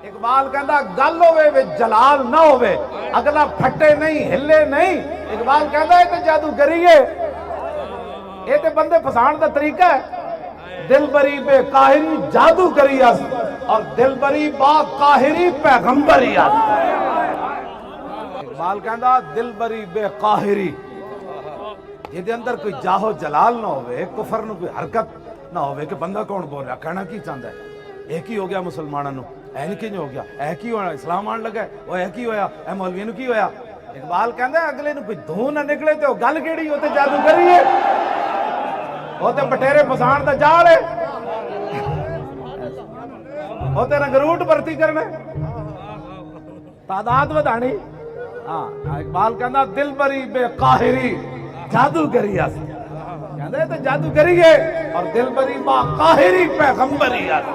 इकबाल कहता गल होवे विच जलाल ना होवे, अगला फटे नहीं हिले नहीं। इकबाल कहता है तो जादूगरी है, ये तो बंदे फसाण का तरीका है। दिलबरी बेकाहिरी जादू करी अस और दिलबरी बा काहिरी पैगंबरी अस। इकबाल कहता दिलबरी बेकाहिरी जिहदे अंदर कोई जाहो जलाल ना होवे, कुफर नूं कोई हरकत ना होवे कि बंदा कौन बोल रहा, कहना की चाहता है। एक ही हो गया मुसलमानों नूं, ऐ नहीं किंज हो गया, ऐ की होया, इस्लाम आण लगा वो ऐ की होया, ऐ मौलवी नूं की होया। इकबाल कहता अगले नूं कोई धूं ना निकले तो गल केड़ी, वो तो जादूगरी है, वो तो बटेरे फसाण दा जाल है, वो तो नगरूट भर्ती करना, तादाद वधाणी। हाँ इकबाल कहता दिलबरी बेकाहिरी जादूगरी अस, कहते तो जादूगरी है और दिलबरी बा काहिरी पैगंबरी अस।